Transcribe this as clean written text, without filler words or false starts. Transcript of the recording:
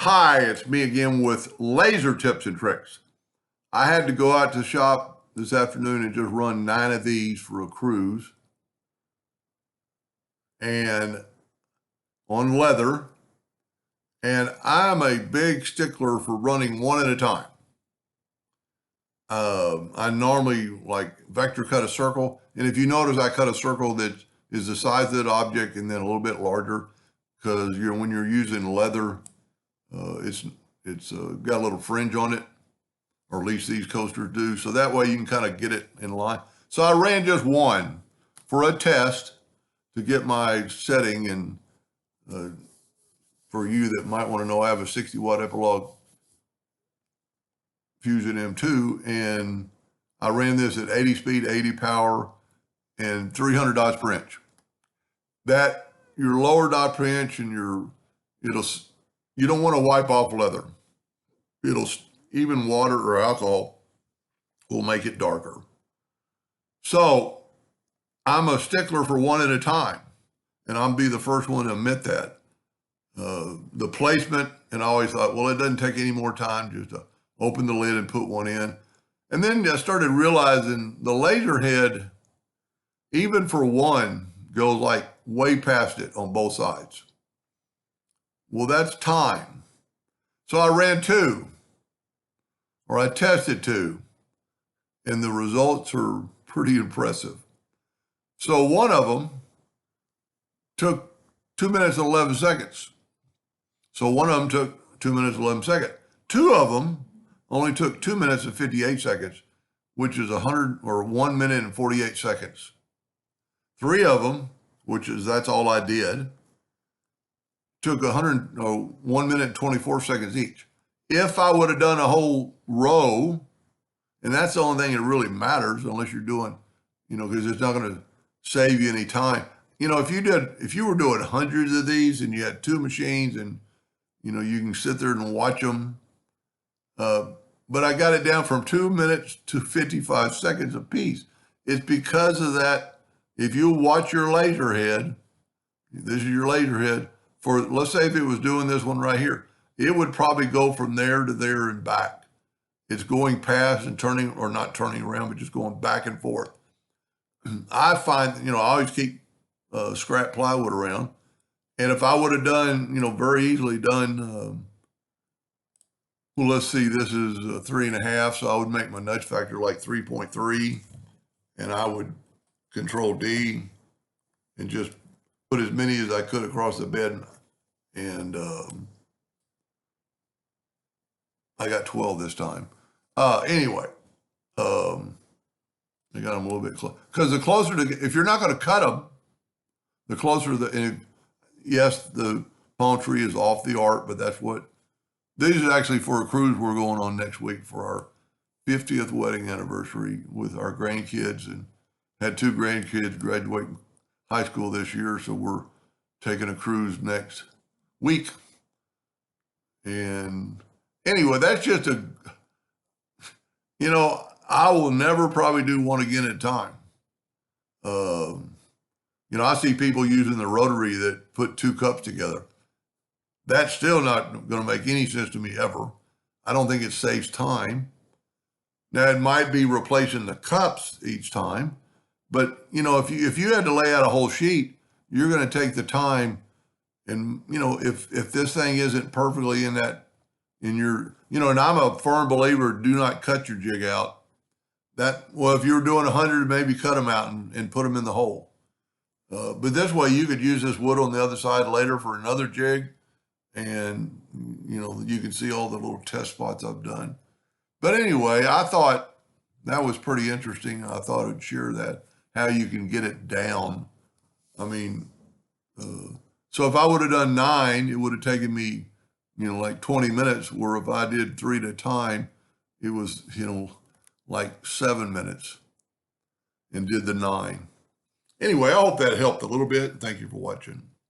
Hi, it's me again with laser tips and tricks. I had to go out to shop this afternoon and just run 9 of these for a cruise and on leather. And I'm a big stickler for running one at a time. I normally like vector cut a circle. And if you notice, I cut a circle that is the size of that object and then a little bit larger because when you're using leather, it's got a little fringe on it, or at least these coasters do. So that way you can kind of get it in line. So I ran just one for a test to get my setting. And for you that might want to know, I have a 60 watt Epilog Fusion M2, and I ran this at 80 speed, 80 power, and 300 dots per inch. That your lower dot per inch and you don't want to wipe off leather. Even water or alcohol will make it darker. So I'm a stickler for one at a time, and I'll be the first one to admit that. The placement, and I always thought, well, it doesn't take any more time just to open the lid and put one in. And then I started realizing the laser head, even for one, goes like way past it on both sides. Well, that's time. So I ran two, or I tested two, and the results are pretty impressive. So one of them took 2 minutes and 11 seconds. So one of them took 2 minutes and 11 seconds. Two of them only took 2 minutes and 58 seconds, which is 1 minute and 48 seconds. Three of them, that's all I did, took 1 minute and 24 seconds each. If I would have done a whole row, and that's the only thing that really matters, unless you're doing, because it's not going to save you any time. If you were doing hundreds of these and you had two machines and, you can sit there and watch them. But I got it down from 2 minutes to 55 seconds apiece. It's because of that. If you watch your laser head, this is your laser head, let's say if it was doing this one right here, it would probably go from there to there and back. It's going past and turning, or not turning around, but just going back and forth. I find, I always keep scrap plywood around. And if I would have done, very easily done, well, let's see, this is 3.5. So I would make my nudge factor like 3.3, and I would control D and just put as many as I could across the bed. And I got 12 this time. Anyway, I got them a little bit close. Because the closer if you're not going to cut them, the closer yes, the palm tree is off the art, but these are actually for a cruise we're going on next week for our 50th wedding anniversary with our grandkids, and had 2 grandkids graduating high school this year. So we're taking a cruise next week. And anyway, that's just I will never probably do one again at a time. I see people using the rotary that put 2 cups together. That's still not going to make any sense to me ever. I don't think it saves time. Now, it might be replacing the cups each time, but if you had to lay out a whole sheet, you're going to take the time. And if this thing isn't perfectly and I'm a firm believer, do not cut your jig out. If you're doing 100, maybe cut them out and put them in the hole. But this way you could use this wood on the other side later for another jig. And, you can see all the little test spots I've done. But anyway, I thought that was pretty interesting. I thought I'd share that, how you can get it down. So if I would have done 9, it would have taken me, like 20 minutes, where if I did 3 at a time, it was, like 7 minutes and did the 9. Anyway, I hope that helped a little bit. Thank you for watching.